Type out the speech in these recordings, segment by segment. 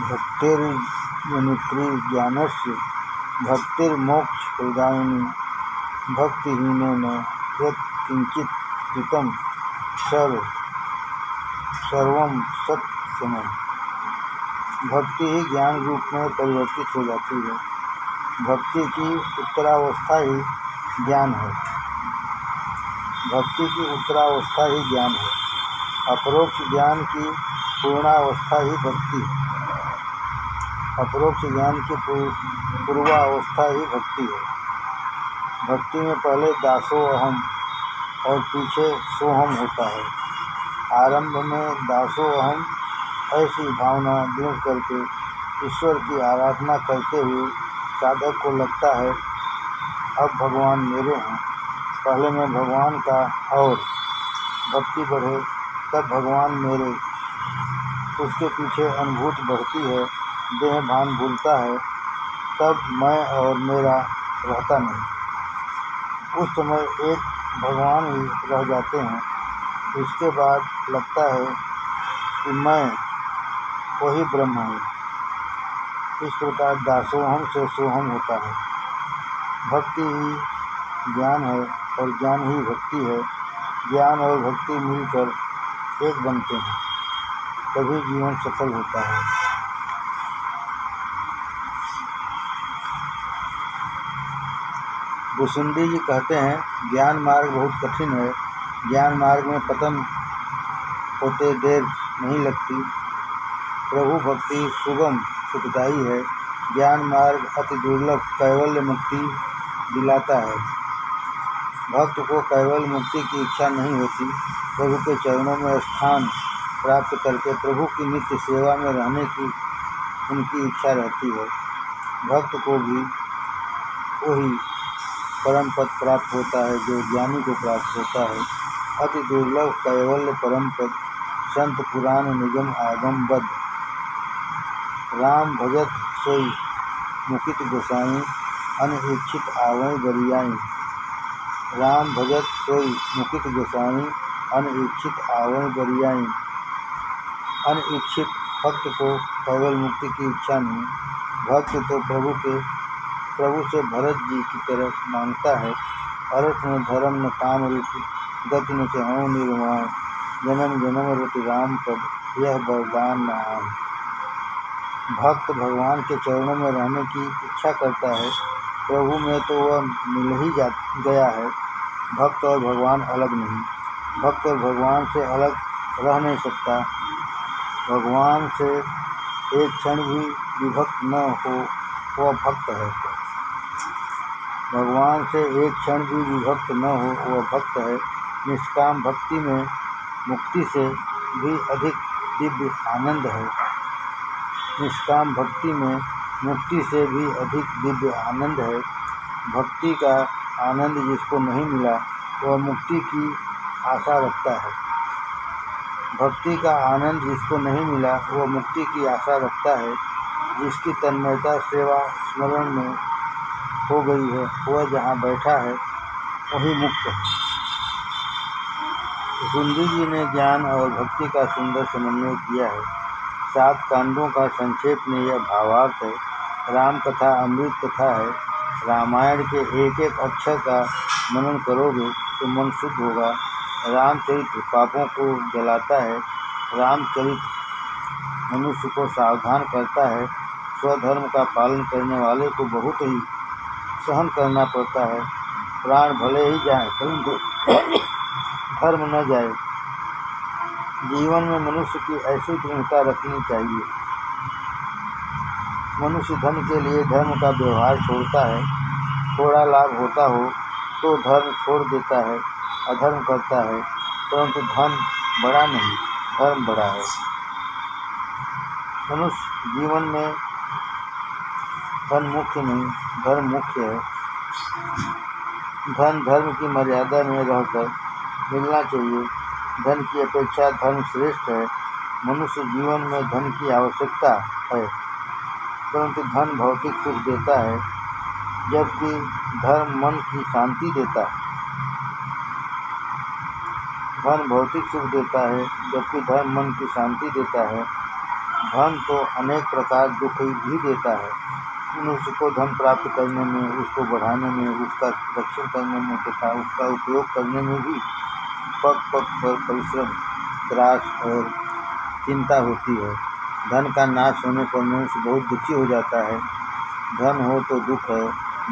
भक्तिर्जनित्री ज्ञानस्य भक्तिर्मोक्षप्रदायिनी भक्तिहीनेन यत् किंचित् कृतं सर्वं सत्समम्। भक्ति ही ज्ञान रूप में परिवर्तित हो जाती है। भक्ति की उत्तरावस्था ही ज्ञान है। भक्ति की उत्तरावस्था ही ज्ञान है। अपरोक्ष ज्ञान की पूर्णावस्था ही भक्ति है। अपरोक्ष ज्ञान की पूर्वावस्था ही भक्ति है। भक्ति में पहले दासोऽहम् और पीछे सोहम होता है। आरंभ में दासोऽहम् ऐसी भावना दृढ़ करके ईश्वर की आराधना करते हुए साधक को लगता है अब भगवान मेरे हैं। पहले मैं भगवान का और भक्ति बढ़े तब भगवान मेरे। उसके पीछे अनुभूति बढ़ती है, देह भान भूलता है, तब मैं और मेरा रहता नहीं। उस समय एक भगवान ही रह जाते हैं। इसके बाद लगता है कि मैं वही ब्रह्म हूँ। इस प्रकार दासोहम से सोहम होता है। भक्ति ही ज्ञान है और ज्ञान ही भक्ति है। ज्ञान और भक्ति मिलकर एक बनते हैं, तभी जीवन सफल होता है। भुसुंडी जी कहते हैं, ज्ञान मार्ग बहुत कठिन है। ज्ञान मार्ग में पतन होते देर नहीं लगती। प्रभु भक्ति सुगम सुखदायी है। ज्ञान मार्ग अति दुर्लभ कैवल्य मुक्ति दिलाता है। भक्त को कैवल्य मुक्ति की इच्छा नहीं होती। प्रभु के चरणों में स्थान प्राप्त करके प्रभु की नित्य सेवा में रहने की उनकी इच्छा रहती है। भक्त को भी वही परम पद प्राप्त होता है जो ज्ञानी को प्राप्त होता है। अति दुर्लभ कैवल्य परम पद संत पुराण निगम आगम बद्ध। राम भजत सोई मुकित गोसाई अनइच्छित आवै बरियाई। राम भजत सोई मुकित गोसाई अनइच्छित आवै बरियाई। अनइच्छित भक्त को केवल मुक्ति की इच्छा नहीं। भक्त तो प्रभु से भरत जी की तरह मांगता है, अर्थ न धर्म न काम रूप गति न चहु निर्वाण। जन्म जन्म रति राम पद यह वरदान न आम। भक्त भगवान के चरणों में रहने की इच्छा करता है। प्रभु में तो वह मिल ही गया है। भक्त और भगवान अलग नहीं। भक्त और भगवान से अलग रह नहीं सकता। भगवान से एक क्षण भी विभक्त न हो वह भक्त है। भगवान से एक क्षण भी विभक्त न हो वह भक्त है। निष्काम भक्ति में मुक्ति से भी अधिक दिव्य आनंद है। निष्काम भक्ति में मुक्ति से भी अधिक दिव्य आनंद है। भक्ति का आनंद जिसको नहीं मिला वह मुक्ति की आशा रखता है। भक्ति का आनंद जिसको नहीं मिला वह मुक्ति की आशा रखता है। जिसकी तन्मयता सेवा स्मरण में हो गई है वह जहाँ बैठा है वही मुक्त है। सुंदी जी ने ज्ञान और भक्ति का सुंदर समन्वय किया है। 7 कांडों का संक्षेप में यह भावार्थ है। राम कथा अमृत कथा है। रामायण के एक एक अक्षर का मनन करोगे तो मन शुद्ध होगा। रामचरित्र पापों को जलाता है। रामचरित्र मनुष्य को सावधान करता है। स्वधर्म का पालन करने वाले को बहुत ही सहन करना पड़ता है। प्राण भले ही जाए परंतु धर्म न जाए। जीवन में मनुष्य की ऐसी दृढ़ता रखनी चाहिए। मनुष्य धन के लिए धर्म का व्यवहार छोड़ता है। थोड़ा लाभ होता हो तो धर्म छोड़ देता है, अधर्म करता है, परंतु धन बड़ा नहीं, धर्म बड़ा है। मनुष्य जीवन में धन मुख्य नहीं, धर्म मुख्य है। धन धर्म की मर्यादा में रहकर मिलना चाहिए। धन की अपेक्षा धर्म श्रेष्ठ है। मनुष्य जीवन में धन की आवश्यकता है, परंतु धन भौतिक सुख देता है, जबकि धर्म मन की शांति देता है। धन भौतिक सुख देता है, जबकि धर्म मन की शांति देता है। धन तो अनेक प्रकार दुख भी देता है। मनुष्य को धन प्राप्त करने में, उसको बढ़ाने में, उसका रक्षण करने में तथा उसका उपयोग करने में भी पग पग पर परिश्रम, त्रास और चिंता होती है। धन का नाश होने पर मनुष्य बहुत दुखी हो जाता है। धन हो तो दुख है,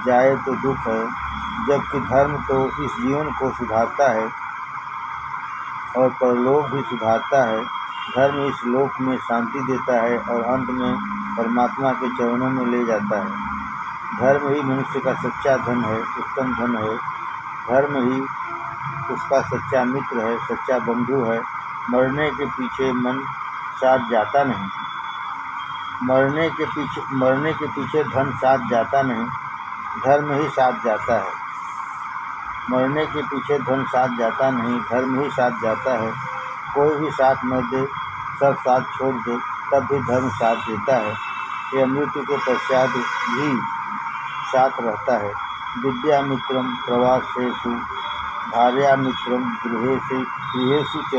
जाए तो दुख है, जबकि धर्म तो इस जीवन को सुधारता है और परलोक भी सुधारता है। धर्म इस लोक में शांति देता है और अंत में परमात्मा के चरणों में ले जाता है। धर्म ही मनुष्य का सच्चा धन है, उत्तम धन है। धर्म ही उसका सच्चा मित्र है, सच्चा बंधु है। मरने के पीछे मन साथ जाता नहीं, मरने के पीछे धन साथ जाता नहीं, धर्म ही साथ जाता है। मरने के पीछे धन साथ जाता नहीं, धर्म ही साथ जाता है। कोई भी साथ न दे, सब साथ छोड़ दे, तब भी धर्म साथ देता है। यह मृत्यु के पश्चात भी साथ रहता है। विद्या मित्रम प्रवासेषु, भार्या मित्रम गृहेषु च,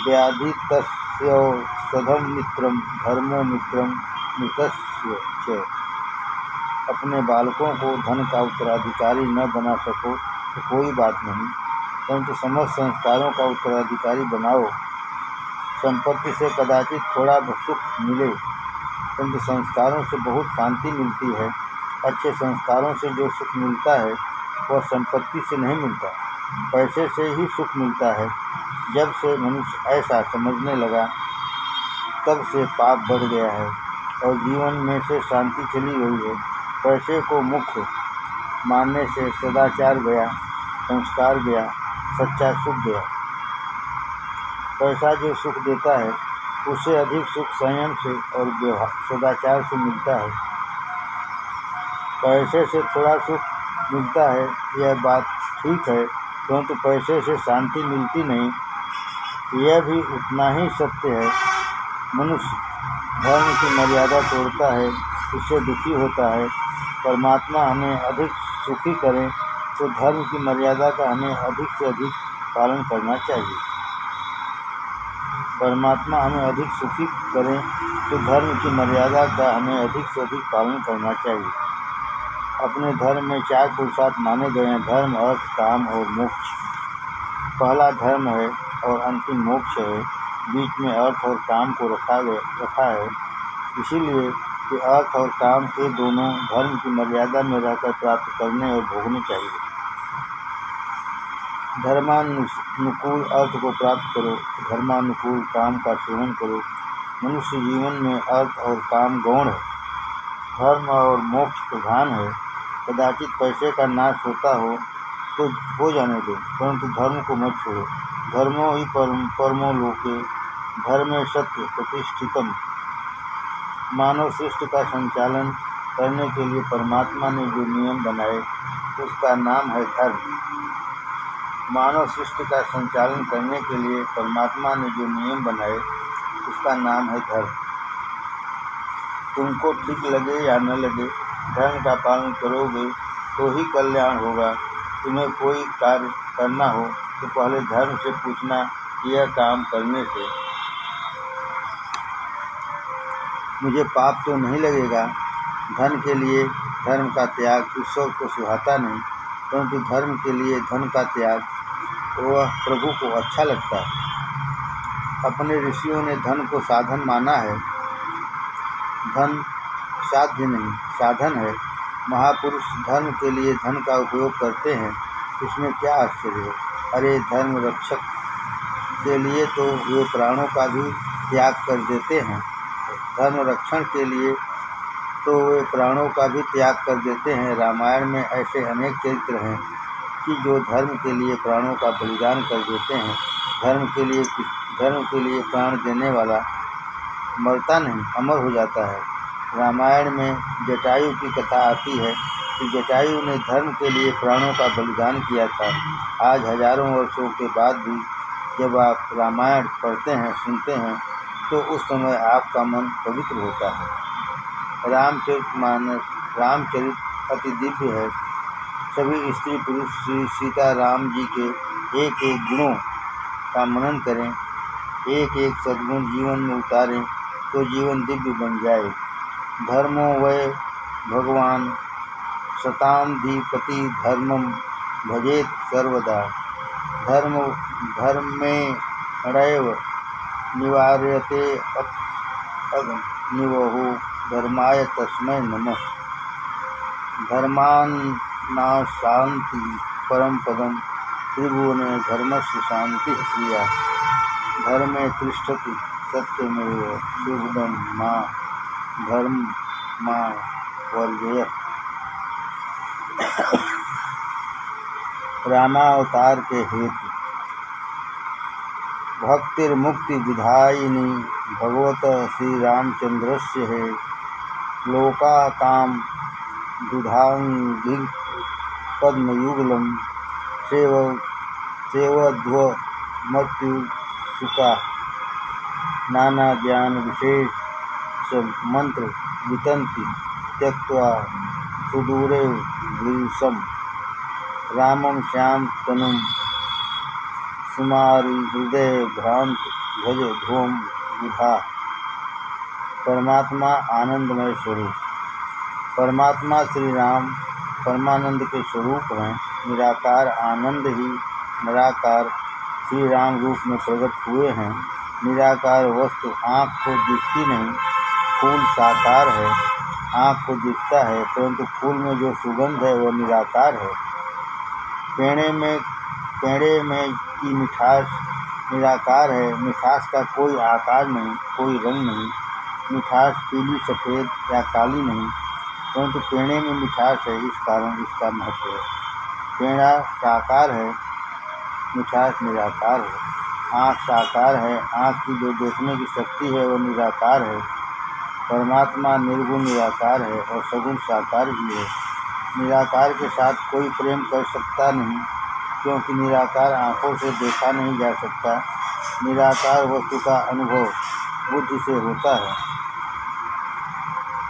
व्याधितस्यौषधं मित्रम धर्मो मित्रम मृतस्य च। अपने बालकों को धन का उत्तराधिकारी न बना सको तो कोई बात नहीं, परंतु समस्त संस्कारों का उत्तराधिकारी बनाओ। संपत्ति से कदाचित थोड़ा सुख मिले, परंतु संस्कारों से बहुत शांति मिलती है। अच्छे संस्कारों से जो सुख मिलता है वह संपत्ति से नहीं मिलता, पैसे से ही सुख मिलता है। जब से मनुष्य ऐसा समझने लगा तब से पाप बढ़ गया है और जीवन में से शांति चली गई है। पैसे को मुख्य मानने से सदाचार गया, संस्कार गया, सच्चा सुख गया। पैसा जो सुख देता है उससे अधिक सुख संयम से और सदाचार से मिलता है। पैसे से थोड़ा सुख मिलता है, यह बात ठीक है, परंतु पैसे से शांति मिलती नहीं, यह भी उतना ही सत्य है। मनुष्य धर्म की मर्यादा तोड़ता है, इससे दुखी होता है। परमात्मा हमें अधिक सुखी करें तो धर्म की मर्यादा का हमें अधिक से अधिक पालन करना चाहिए। परमात्मा हमें अधिक सुखी करें तो धर्म की मर्यादा का हमें अधिक से अधिक पालन करना चाहिए। अपने धर्म में 4 पुरुषार्थ माने गए हैं: धर्म, अर्थ, काम और मोक्ष। पहला धर्म है और अंतिम मोक्ष है। बीच में अर्थ और काम को रखा है, इसीलिए कि अर्थ और काम ये दोनों धर्म की मर्यादा में रहकर प्राप्त करने और भोगने चाहिए। धर्मानुकूल अर्थ को प्राप्त करो, धर्मानुकूल काम का सेवन करो। मनुष्य जीवन में अर्थ और काम गौण है, धर्म और मोक्ष प्रधान है। कदाचित पैसे का नाश होता हो तो हो जाने दो, परंतु धर्म को मत छोड़ो। धर्मो ही परमो लोके, धर्मे सत्य प्रतिष्ठितम। मानव सृष्टि का संचालन करने के लिए परमात्मा ने जो नियम बनाए उसका नाम है धर्म। मानव सृष्टि का संचालन करने के लिए परमात्मा ने जो नियम बनाए उसका नाम है धर्म। तुमको ठीक लगे या न लगे, धर्म का पालन करोगे तो ही कल्याण होगा। तुम्हें कोई कार्य करना हो तो पहले धर्म से पूछना, यह काम करने से मुझे पाप तो नहीं लगेगा। धन के लिए धर्म का त्याग ईश्वर को सुहाता नहीं, परंतु धर्म के लिए धन का त्याग वह प्रभु को अच्छा लगता है। अपने ऋषियों ने धन को साधन माना है। धन साध्य नहीं, साधन है। महापुरुष धर्म के लिए धन का उपयोग करते हैं, इसमें क्या आश्चर्य है। अरे धर्म रक्षक के लिए तो वे प्राणों का भी त्याग कर देते हैं। धर्म रक्षण के लिए तो वे प्राणों का भी त्याग कर देते हैं। रामायण में ऐसे अनेक चरित्र हैं कि जो धर्म के लिए प्राणों का बलिदान कर देते हैं। धर्म के लिए प्राण देने वाला मरता नहीं, अमर हो जाता है। रामायण में जटायु की कथा आती है कि जटायु ने धर्म के लिए प्राणों का बलिदान किया था। आज हजारों वर्षों के बाद भी जब आप रामायण पढ़ते हैं, सुनते हैं, तो उस समय आपका मन पवित्र होता है। रामचरित अति दिव्य है। सभी स्त्री पुरुष श्री सीता राम जी के एक एक गुणों का मनन करें, एक एक सद्गुण जीवन में उतारें, तो जीवन दिव्य बन जाए। धर्मो वै भगवान शताधिपति धर्मम भजेत सर्वदा। धर्मेणैव निवार्यते अग्निवो धर्माय तस्मै नमः। धर्मान्नाशान्ति परम पदम त्रिभुवने धर्मस्य शांति श्रिया। धर्मे तिष्ठति सत्यमेव शुभदं मा धर्मा वर्जय। रामावतार के हेतु। भक्तिर्मुक्ति विधायिनी भगवत श्री रामचंद्रस्य है। लोकाकाम दुधांगी पद्मयुगलम सेवध्वमत्युषुका। नाना ज्ञान विशेष मंत्र वितंति त्यक्त्वा सुदूरे भीषम। रामं श्याम तनुम सुमारी हृदय भ्रांत भज ध्रुवम बुधा। परमात्मा आनंदमय स्वरूप। परमात्मा श्री राम परमानंद के स्वरूप हैं। निराकार आनंद ही निराकार श्री राम रूप में प्रकट हुए हैं। निराकार वस्तु आँख को दिखती नहीं। फूल साकार है, आँख को दिखता है, परंतु फूल में जो सुगंध है वह निराकार है। पेड़े में की मिठास निराकार है। मिठास का कोई आकार नहीं, कोई रंग नहीं। मिठास पीली, सफ़ेद या काली नहीं, परंतु पेड़े में मिठास है, इस कारण इसका महत्व है। पेड़ा साकार है, मिठास निराकार है। आँख साकार है, आँख की जो देखने की शक्ति है वह निराकार है। परमात्मा निर्गुण निराकार है और सगुण साकार भी है। निराकार के साथ कोई प्रेम कर सकता नहीं, क्योंकि निराकार आँखों से देखा नहीं जा सकता। निराकार वस्तु का अनुभव बुद्धि से होता है।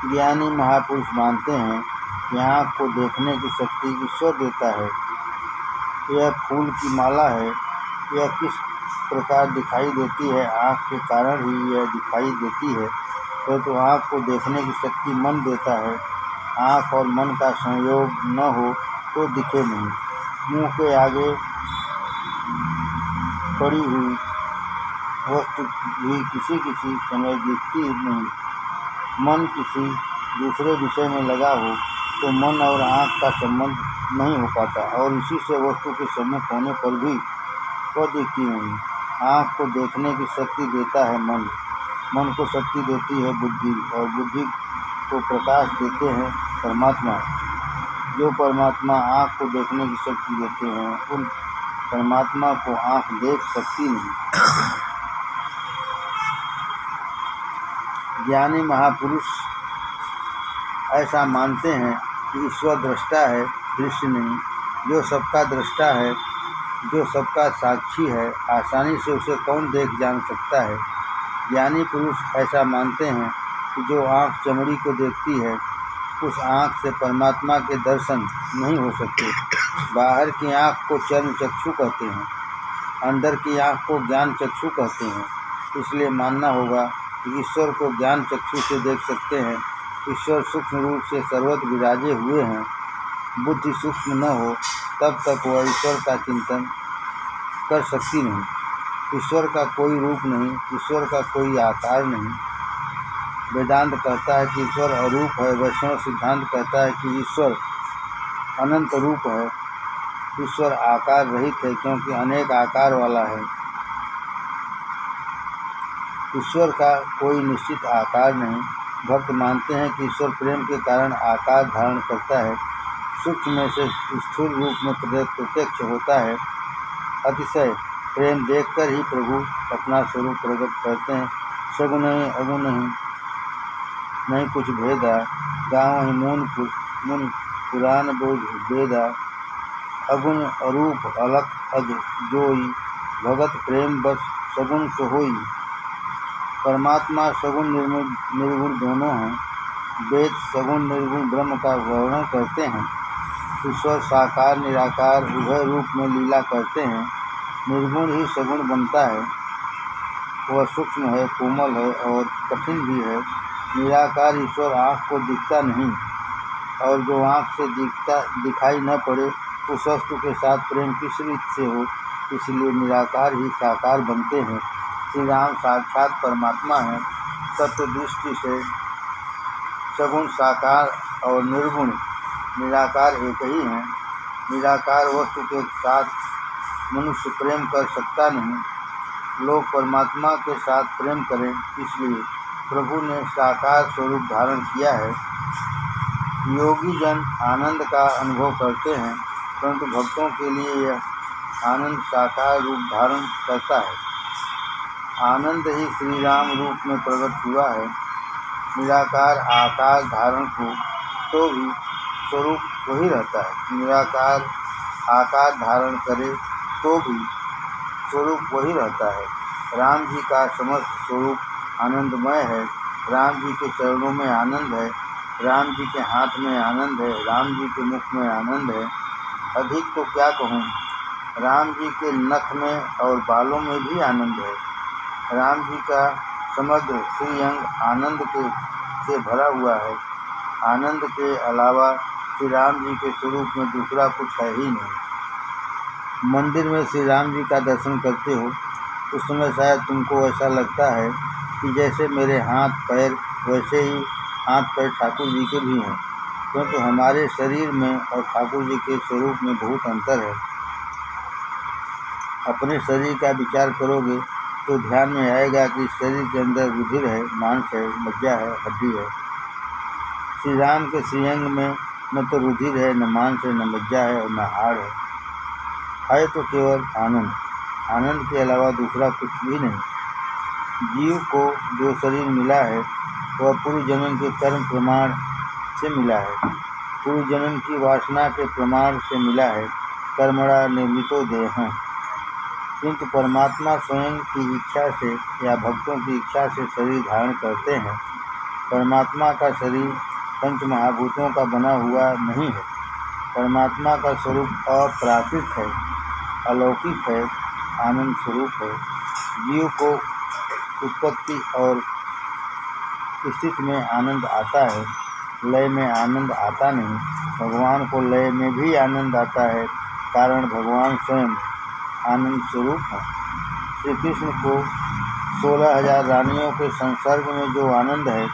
ज्ञानी महापुरुष मानते हैं कि आँख को देखने की शक्ति ईश्वर देता है। यह फूल की माला है, यह किस प्रकार दिखाई देती है, आँख के कारण ही यह दिखाई देती है। परंतु आँख को देखने की शक्ति मन देता है। आँख और मन का संयोग न हो तो दिखे नहीं। मुँह के आगे पड़ी हुई वस्तु भी किसी समय दिखती नहीं। मन किसी दूसरे विषय में लगा हो तो मन और आँख का संबंध नहीं हो पाता और इसी से वस्तु के सम्मुख होने पर भी वह दिखती नहीं। आँख को देखने की शक्ति देता है मन, मन को शक्ति देती है बुद्धि और बुद्धि को प्रकाश देते हैं परमात्मा। जो परमात्मा आँख को देखने की शक्ति देते हैं उन परमात्मा को आँख देख सकती नहीं। ज्ञानी महापुरुष ऐसा मानते हैं कि ईश्वर दृष्टा है, दृश्य नहीं। जो सबका दृष्टा है, जो सबका साक्षी है, आसानी से उसे कौन देख जान सकता है। ज्ञानी पुरुष ऐसा मानते हैं कि जो आँख चमड़ी को देखती है, उस आँख से परमात्मा के दर्शन नहीं हो सकते। बाहर की आँख को चर्म चक्षु कहते हैं, अंदर की आँख को ज्ञान चक्षु कहते हैं। इसलिए मानना होगा कि ईश्वर को ज्ञान चक्षु से देख सकते हैं। ईश्वर सूक्ष्म रूप से सर्वत्र विराजे हुए हैं। बुद्धि सूक्ष्म न हो तब तक वह ईश्वर का चिंतन कर सकती नहीं। ईश्वर का कोई रूप नहीं, ईश्वर का कोई आकार नहीं। वेदांत कहता है कि ईश्वर अरूप है। वैष्णव सिद्धांत कहता है कि ईश्वर अनंत रूप है। ईश्वर आकार रहित है क्योंकि अनेक आकार वाला है। ईश्वर का कोई निश्चित आकार नहीं। भक्त मानते हैं कि ईश्वर प्रेम के कारण आकार धारण करता है। सूक्ष्म में से स्थूल रूप में प्रत्यक्ष होता है। अतिशय प्रेम देखकर ही प्रभु अपना स्वरूप प्रकट करते हैं। सगुण ही अगुण ही नहीं कुछ भेदा। गाँव ही मुन पुराण बोझ वेदा। अगुण अरूप अलख अज जोई। भगत प्रेम बस सगुण सोहोई। परमात्मा सगुण निर्गुण दोनों हैं। वेद सगुण निर्गुण ब्रह्म का वर्णन करते हैं। ईश्वर साकार निराकार उभय रूप में लीला करते हैं। निर्गुण ही सगुण बनता है। वह सूक्ष्म है, कोमल है और कठिन भी है। निराकार ईश्वर आँख को दिखता नहीं, और जो आँख से दिखाई न पड़े उस वस्तु के साथ प्रेम किस रीत से हो। इसलिए निराकार ही साकार बनते हैं। श्री राम साक्षात परमात्मा हैं। तत्व दृष्टि से सगुण साकार और निर्गुण निराकार एक ही हैं। निराकार वस्तु के साथ मनुष्य प्रेम कर सकता नहीं। लोग परमात्मा के साथ प्रेम करें, इसलिए प्रभु ने साकार स्वरूप धारण किया है। योगी जन आनंद का अनुभव करते हैं, परंतु भक्तों के लिए यह आनंद साकार रूप धारण करता है। आनंद ही श्री राम रूप में प्रकट हुआ है। निराकार आकार धारण को तो भी स्वरूप वही रहता है। निराकार आकार धारण करे तो भी स्वरूप वही रहता है। राम जी का समस्त स्वरूप आनंदमय है। राम जी के चरणों में आनंद है, राम जी के हाथ में आनंद है, राम जी के मुख में आनंद है। अधिक तो क्या कहूँ, राम जी के नख में और बालों में भी आनंद है। राम जी का समग्र श्रीअंग आनंद से भरा हुआ है। आनंद के अलावा श्री राम जी के स्वरूप में दूसरा कुछ है ही नहीं। मंदिर में श्री राम जी का दर्शन करते हो उस समय शायद तुमको ऐसा लगता है कि जैसे मेरे हाथ पैर वैसे ही हाथ पैर ठाकुर जी के भी हैं, परंतु हमारे शरीर में और ठाकुर जी के स्वरूप में बहुत अंतर है। अपने शरीर का विचार करोगे तो ध्यान में आएगा कि शरीर के अंदर रुधिर है, मांस है, मज्जा है, हड्डी है। श्री राम के श्रीअंग में न तो रुधिर है, न मांस है, न मज्जा है और न हाड़ है तो केवल आनंद। आनंद के अलावा दूसरा कुछ भी नहीं। जीव को जो शरीर मिला है वह पूर्व जन्म के कर्म प्रमाण से मिला है, पूर्व जन्म की वासना के प्रमाण से मिला है। कर्मणा निर्मितो देहः। किंतु परमात्मा स्वयं की इच्छा से या भक्तों की इच्छा से शरीर धारण करते हैं। परमात्मा का शरीर पंच महाभूतों का बना हुआ नहीं है। परमात्मा का स्वरूप अप्राकृत है, अलौकिक है, आनंद स्वरूप है। जीव को उत्पत्ति और स्थिति में आनंद आता है, लय में आनंद आता नहीं। भगवान को लय में भी आनंद आता है, कारण भगवान स्वयं आनंद स्वरूप है। श्री कृष्ण को 16,000 रानियों के संसर्ग में जो आनंद है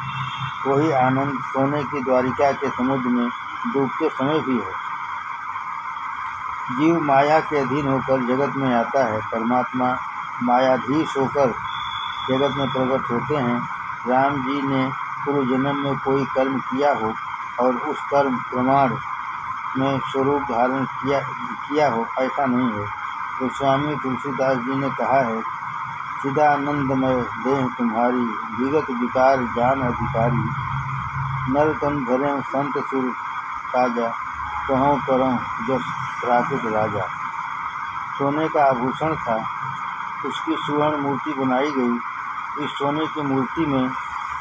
वही आनंद सोने की द्वारिका के समुद्र में डूबते समय भी है। जीव माया के अधीन होकर जगत में आता है, परमात्मा मायाधीश होकर जगत में प्रकट होते हैं। राम जी ने पूर्व जन्म में कोई कर्म किया हो और उस कर्म प्रमाण में स्वरूप धारण किया हो, ऐसा नहीं है। तो स्वामी तुलसीदास जी ने कहा है, चिदानंदमय देह तुम्हारी, विगत विकार जान अधिकारी। नर तन धरे संत सुर काजा, कहों करों जस प्राकृत राजा। सोने का आभूषण था, उसकी सुवर्ण मूर्ति बनाई गई। इस सोने की मूर्ति में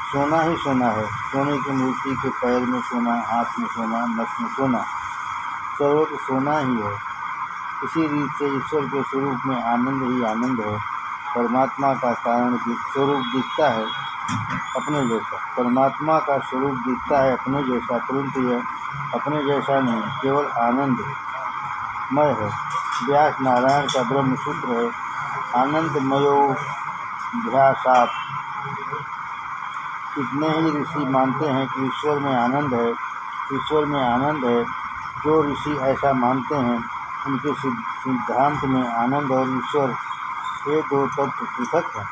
सोना ही सोना है। सोने की मूर्ति के पैर में सोना, हाथ में सोना, नस में सोना, सर्वत्र सोना ही है। इसी रीत से ईश्वर के स्वरूप में आनंद ही आनंद है। परमात्मा का कारण स्वरूप दिखता है अपने जैसा, परमात्मा का स्वरूप दिखता है अपने जैसा, परंतु यह अपने जैसा नहीं, केवल आनंदमय है। व्यास नारायण का ब्रह्म सूत्र है, आनंदमयो ध्यासात्। कितने ही ऋषि मानते हैं कि ईश्वर में आनंद है, ईश्वर में आनंद है। जो ऋषि ऐसा मानते हैं उनके सिद्धांत में आनंद और ईश्वर ये दो तत्व पृथक हैं,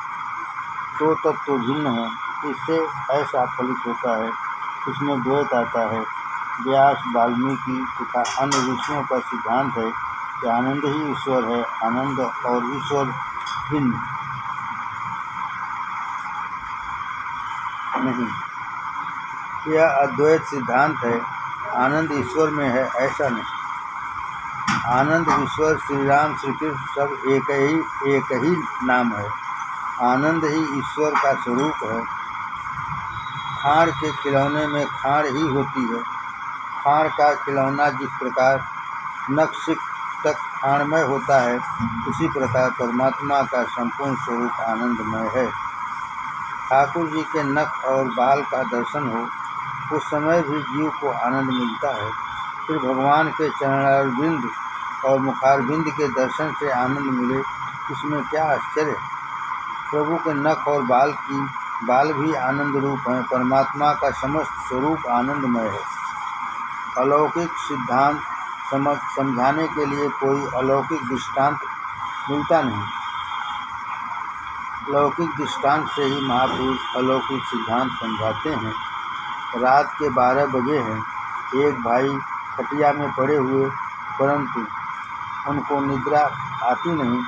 दो तत्व भिन्न हैं। इससे ऐसा फलित होता है, इसमें द्वैत आता है। व्यास, वाल्मीकि तथा अन्य ऋषियों का सिद्धांत है कि आनंद ही ईश्वर है, आनंद और ईश्वर भिन्न नहीं। यह अद्वैत सिद्धांत है, आनंद ईश्वर में है ऐसा नहीं। आनंद ईश्वर श्री राम श्री कृष्ण सब एक ही नाम है। आनंद ही ईश्वर का स्वरूप है। खाँड़ के खिलौने में खाँड़ ही होती है। खाँड़ का खिलौना जिस प्रकार नख सिक तक खाणमय होता है, उसी प्रकार परमात्मा का संपूर्ण स्वरूप आनंदमय है। ठाकुर जी के नख और बाल का दर्शन हो, उस समय भी जीव को आनंद मिलता है। फिर भगवान के चरणारविंद और मुखारविंद के दर्शन से आनंद मिले, इसमें क्या आश्चर्य। प्रभु के नख और बाल भी आनंद रूप हैं। परमात्मा का समस्त स्वरूप आनंदमय है। अलौकिक सिद्धांत समझाने के लिए कोई अलौकिक दृष्टांत मिलता नहीं। लौकिक दृष्टांत से ही महापुरुष अलौकिक सिद्धांत समझाते हैं। रात के 12 बजे हैं। एक भाई खटिया में पड़े हुए, परंतु उनको निद्रा आती नहीं।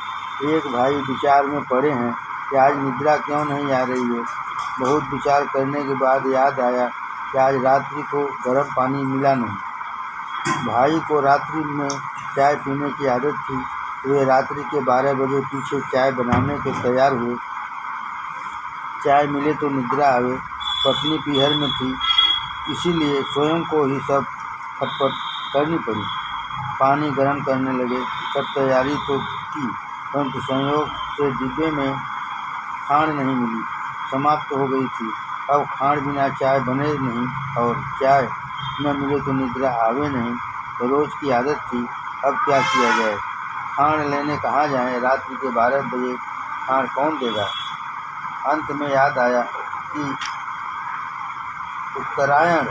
एक भाई विचार में पड़े हैं कि आज निद्रा क्यों नहीं आ रही है। बहुत विचार करने के बाद याद आया कि आज रात्रि को गर्म पानी मिला नहीं। भाई को रात्रि में चाय पीने की आदत थी। वे रात्रि के 12 बजे पीछे चाय बनाने को तैयार हुए। चाय मिले तो निद्रा आवे। पत्नी पीहर में थी, इसीलिए स्वयं को ही सब खटपट करनी पड़ी। पानी गर्म करने लगे। सब तैयारी तो की, परंतु संयोग से डिब्बे में खांड नहीं मिली, समाप्त हो गई थी। अब खांड बिना चाय बने नहीं, और चाय न मिले तो निद्रा आवे नहीं। तो रोज की आदत थी। अब क्या किया जाए। खांड लेने कहाँ जाएं। रात्रि के 12 बजे खांड कौन देगा। अंत में याद आया कि उत्तरायण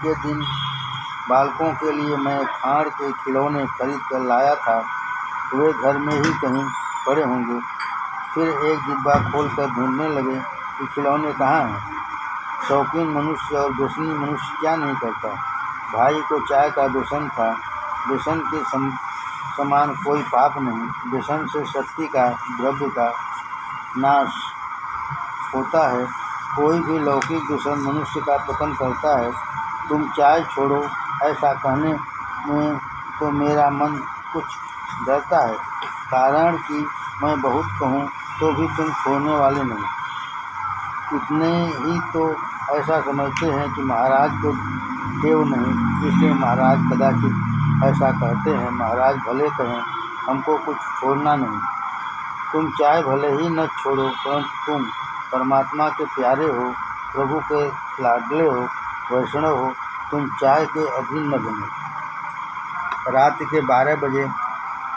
के दिन बालकों के लिए मैं खांड के खिलौने खरीद कर लाया था। वे घर में ही कहीं पड़े होंगे। फिर एक डिब्बा खोलकर ढूंढने लगे कि खिलौने कहाँ हैं। शौकीन मनुष्य और व्यसनी मनुष्य क्या नहीं करता। भाई को चाय का व्यसन था। व्यसन के समान कोई पाप नहीं। व्यसन से शक्ति का, द्रव्य का नाश होता है। कोई भी लौकिक व्यसन मनुष्य का पतन करता है। तुम चाय छोड़ो, ऐसा कहने में तो मेरा मन कुछ डरता है, कारण कि मैं बहुत कहूँ तो भी तुम छोड़ने वाले नहीं। इतने ही तो ऐसा समझते हैं कि महाराज को देव नहीं, इसलिए महाराज कदाचित ऐसा कहते हैं। महाराज भले कहें, हमको कुछ छोड़ना नहीं। तुम चाय भले ही न छोड़ो, परंतु तुम परमात्मा के प्यारे हो, प्रभु के लाडले हो, वैष्णव हो। तुम चाय के अधीन न बनो। रात के 12 बजे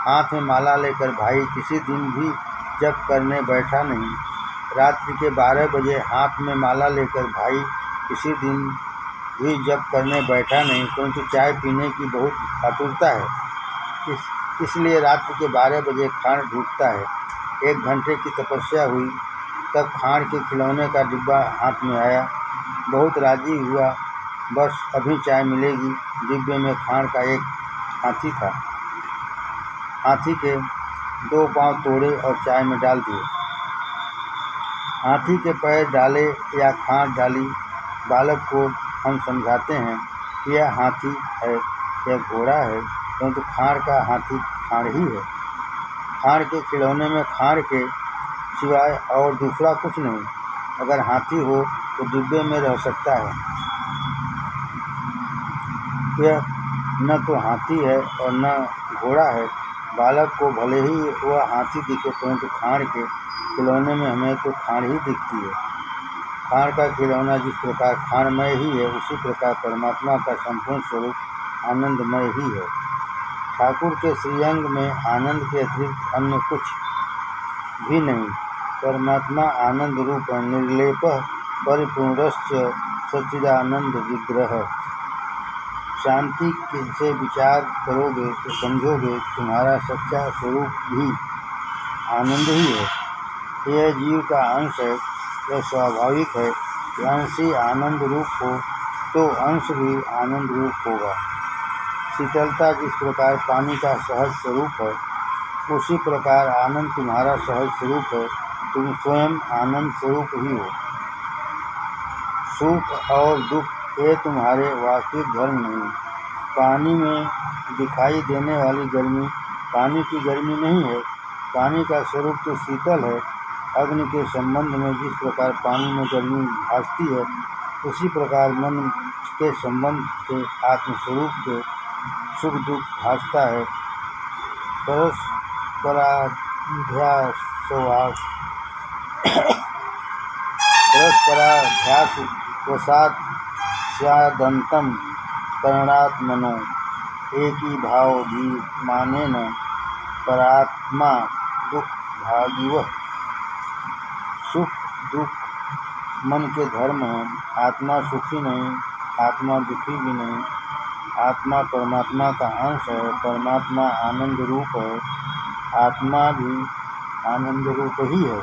हाथ में माला लेकर भाई किसी दिन भी जप करने बैठा नहीं। रात्रि के 12 बजे हाथ में माला लेकर भाई किसी दिन भी जप करने बैठा नहीं, क्योंकि चाय पीने की बहुत आतुरता है। इसलिए रात्रि के 12 बजे खांड ढूंढता है। 1 घंटे की तपस्या हुई, तब खांड के खिलौने का डिब्बा हाथ में आया। बहुत राजी हुआ, बस अभी चाय मिलेगी। डिब्बे में खांड का एक हाथी था। हाथी के 2 पांव तोड़े और चाय में डाल दिए। हाथी के पैर डाले या खांड डाली, बालक को हम समझाते हैं कि यह हाथी है, यह घोड़ा है, परंतु खांड का हाथी खांड ही है। खांड के खिलौने में खांड के सिवाय और दूसरा कुछ नहीं। अगर हाथी हो तो डिब्बे में रह सकता है। यह न तो हाथी है और न घोड़ा है। बालक को भले ही वह हाथी दिखे, परंतु खांड के खिलौने में हमें तो खांड ही दिखती है। खांड का खिलौना जिस प्रकार खांडमय ही है, उसी प्रकार परमात्मा का संपूर्ण स्वरूप आनंदमय ही है। ठाकुर के श्रीअंग में आनंद के अतिरिक्त अन्य कुछ भी नहीं। परमात्मा आनंद रूप निर्लेप परिपूर्णश्च सच्चिदानंद विग्रह। शांति से विचार करोगे तो समझोगे तुम्हारा सच्चा स्वरूप भी आनंद ही है। यह जीव का अंश है। यह स्वाभाविक है कि अंश ही आनंद रूप हो तो अंश भी आनंद रूप होगा। शीतलता जिस प्रकार पानी का सहज स्वरूप है, उसी प्रकार आनंद तुम्हारा सहज स्वरूप है। तुम स्वयं आनंद स्वरूप ही हो। सुख और दुख ये तुम्हारे वास्तविक धर्म नहीं। पानी में दिखाई देने वाली गर्मी पानी की गर्मी नहीं है। पानी का स्वरूप तो शीतल है। अग्नि के संबंध में जिस प्रकार पानी में गर्मी भासती है, उसी प्रकार मन के संबंध से आत्मस्वरूप के सुख दुख भासता है। परस्पराध्यासवशात् स्यादन्तं करणात्मनो एकीभावाभिमानेन परात्मा दुःखभागिवः। सुख दुख मन के धर्म हैं। आत्मा सुखी नहीं, आत्मा दुखी भी नहीं। आत्मा परमात्मा का अंश है, परमात्मा आनंद रूप है, आत्मा भी आनंद रूप ही है।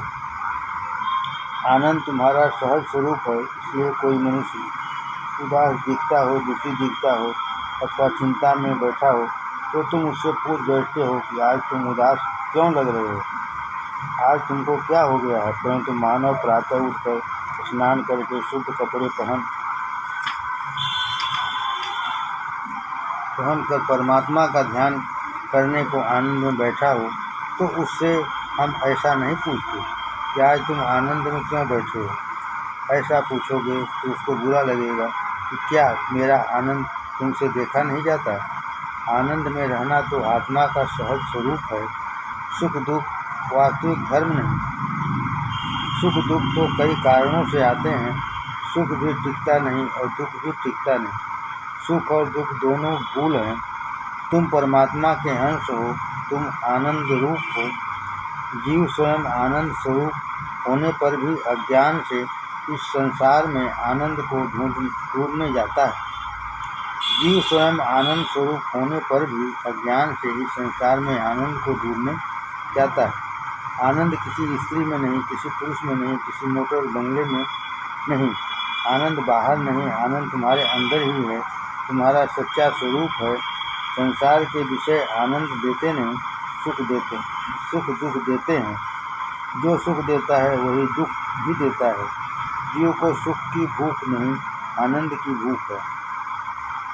आनंद तुम्हारा सहज स्वरूप है, इसलिए कोई मनुष्य उदास दिखता हो, दुखी दिखता हो अथवा चिंता में बैठा हो तो तुम उससे पूछ बैठते हो कि आज तुम उदास क्यों लग रहे हो, आज तुमको क्या हो गया है। परंतु मानव प्रातः उठकर स्नान करके शुद्ध कपड़े पहनकर परमात्मा का ध्यान करने को आनंद में बैठा हो तो उससे हम ऐसा नहीं पूछते कि आज तुम आनंद में क्यों बैठे हो। ऐसा पूछोगे तो उसको बुरा लगेगा कि क्या मेरा आनंद तुमसे देखा नहीं जाता। आनंद में रहना तो आत्मा का सहज स्वरूप है। सुख दुख वास्तविक धर्म नहीं। सुख दुख तो कई कारणों से आते हैं। सुख भी टिकता नहीं और दुख भी टिकता नहीं। सुख और दुख दोनों भूल हैं। तुम परमात्मा के अंश हो, तुम आनंद रूप हो। जीव स्वयं आनंद स्वरूप होने पर भी अज्ञान से इस संसार में आनंद को ढूंढने जाता है। जीव स्वयं आनंद स्वरूप होने पर भी अज्ञान से इस संसार में आनंद को ढूंढने जाता है। आनंद किसी स्त्री में नहीं, किसी पुरुष में नहीं, किसी मोटर बंगले में नहीं। आनंद बाहर नहीं, आनंद तुम्हारे अंदर ही है, तुम्हारा सच्चा स्वरूप है। संसार के विषय आनंद देते नहीं, सुख दुख देते हैं। जो सुख देता है वही दुख भी देता है। जीव को सुख की भूख नहीं, आनंद की भूख है।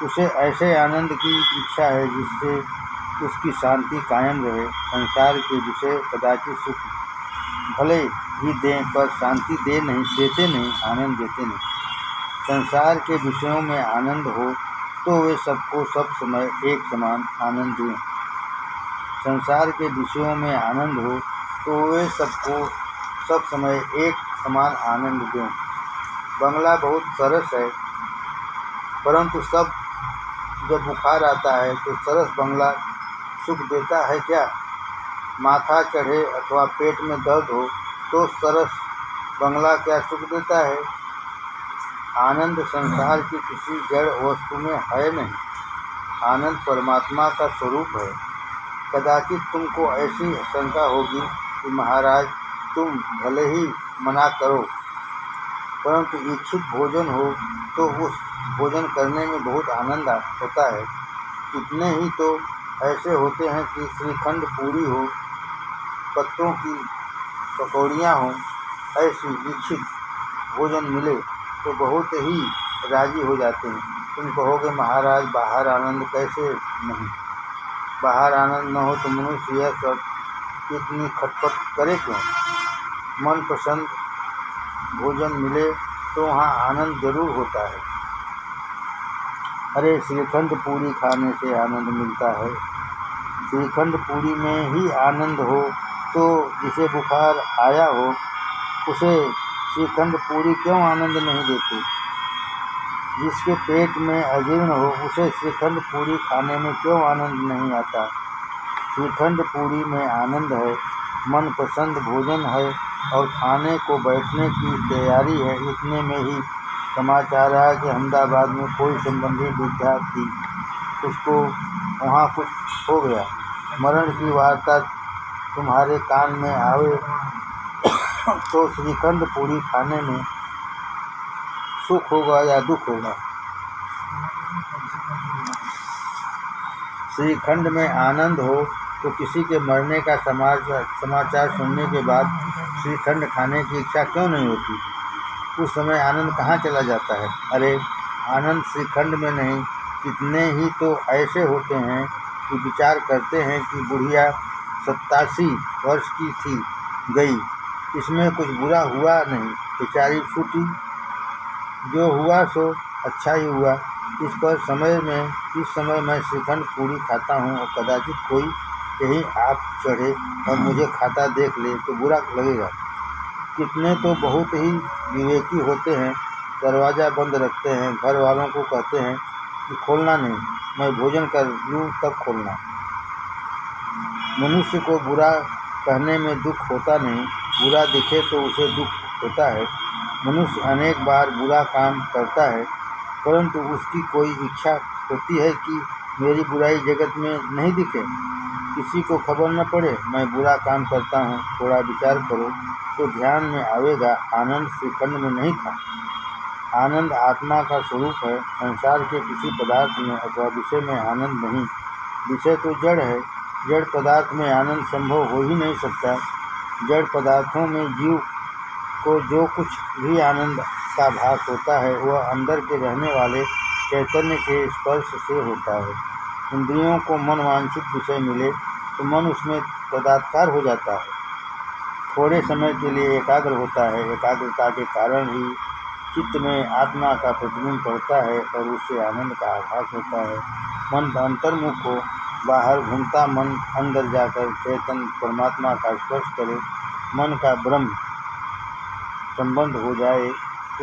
उसे ऐसे आनंद की इच्छा है जिससे उसकी शांति कायम रहे। संसार के विषय कदाचित सुख भले ही दें पर शांति देते नहीं, आनंद देते नहीं। संसार के विषयों में आनंद हो तो वे सबको सब समय एक समान आनंद दें। संसार के विषयों में आनंद हो तो वे सबको सब समय एक समान आनंद दें। बंगला बहुत सरस है, परंतु जब बुखार आता है तो सरस बंगला सुख देता है क्या। माथा चढ़े अथवा पेट में दर्द हो तो सरस बंगला क्या सुख देता है। आनंद संसार की किसी जड़ वस्तु में है नहीं। आनंद परमात्मा का स्वरूप है। कदाचित तुमको ऐसी शंका होगी कि महाराज तुम भले ही मना करो, परंतु इच्छित भोजन हो तो उस भोजन करने में बहुत आनंद होता है। कितने ही तो ऐसे होते हैं कि श्रीखंड पूरी हो, पत्तों की पकौड़ियाँ हों, ऐसी इच्छित भोजन मिले तो बहुत ही राजी हो जाते हैं। तुम कहोगे महाराज बाहर आनंद कैसे नहीं। बाहर आनंद न हो तो मनुष्य यह सब इतनी खटपट करे क्यों। मनपसंद भोजन मिले तो वहाँ आनंद जरूर होता है। अरे श्रीखंड पूरी खाने से आनंद मिलता है। श्रीखंड पूरी में ही आनंद हो तो जिसे बुखार आया हो उसे श्रीखंड पूरी क्यों आनंद नहीं देती। जिसके पेट में अजीर्ण हो उसे श्रीखंड पूरी खाने में क्यों आनंद नहीं आता। श्रीखंड पूरी में आनंद है, मनपसंद भोजन है और खाने को बैठने की तैयारी है। इतने में ही समाचार आया कि अहमदाबाद में कोई संबंधी वृद्धा थी, उसको वहाँ कुछ हो गया। मरण की वार्ता तुम्हारे कान में आवे तो श्रीखंड पूरी खाने में सुख होगा या दुख होगा। श्रीखंड में आनंद हो तो किसी के मरने का समाचार सुनने के बाद श्रीखंड खाने की इच्छा क्यों नहीं होती। उस समय आनंद कहाँ चला जाता है। अरे आनंद श्रीखंड में नहीं। कितने ही तो ऐसे होते हैं कि विचार करते हैं कि बुढ़िया 87 वर्ष की थी, गई, इसमें कुछ बुरा हुआ नहीं, बेचारी छूटी, जो हुआ सो अच्छा ही हुआ। इस समय मैं श्रीखंड पूरी खाता हूँ और कदाचित कोई यही आप चढ़े और मुझे खाता देख ले तो बुरा लगेगा। कितने तो बहुत ही विवेकी होते हैं, दरवाज़ा बंद रखते हैं, घर वालों को कहते हैं कि खोलना नहीं, मैं भोजन कर लूँ तब खोलना। मनुष्य को बुरा कहने में दुख होता नहीं, बुरा दिखे तो उसे दुख होता है। मनुष्य अनेक बार बुरा काम करता है, परंतु उसकी कोई इच्छा होती है कि मेरी बुराई जगत में नहीं दिखे, किसी को खबर न पड़े मैं बुरा काम करता हूँ। थोड़ा विचार करो तो ध्यान में आवेगा, आनंद श्रीखंड में नहीं था। आनंद आत्मा का स्वरूप है, संसार के किसी पदार्थ में अथवा विषय में आनंद नहीं। विषय तो जड़ है, जड़ पदार्थ में आनंद संभव हो ही नहीं सकता। जड़ पदार्थों में जीव को जो कुछ भी आनंद का भास होता है वह अंदर के रहने वाले चैतन्य के स्पर्श से होता है। इंद्रियों को मनवांछित विषय मिले तो मन उसमें तदात्कार हो जाता है, थोड़े समय के लिए एकाग्र होता है। एकाग्रता के कारण ही चित्त में आत्मा का प्रतिबिंब पड़ता है और उससे आनंद का आभास होता है। मन अंतर्मुख हो, बाहर घूमता मन अंदर जाकर चैतन्य परमात्मा का स्पर्श करे, मन का ब्रह्म संबंध हो जाए,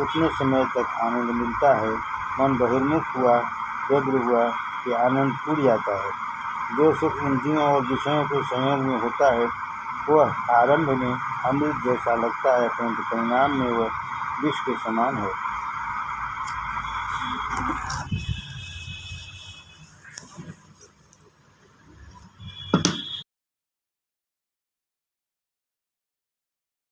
उतने समय तक आनंद मिलता है। मन बहिर्मुख हुआ, व्यग्र हुआ कि आनंद टूट जाता है। जो सुख इंद्रियों और विषयों के संयोग में होता है वह आरंभ में अमृत जैसा लगता है, परंतु परिणाम में वह विष के समान है।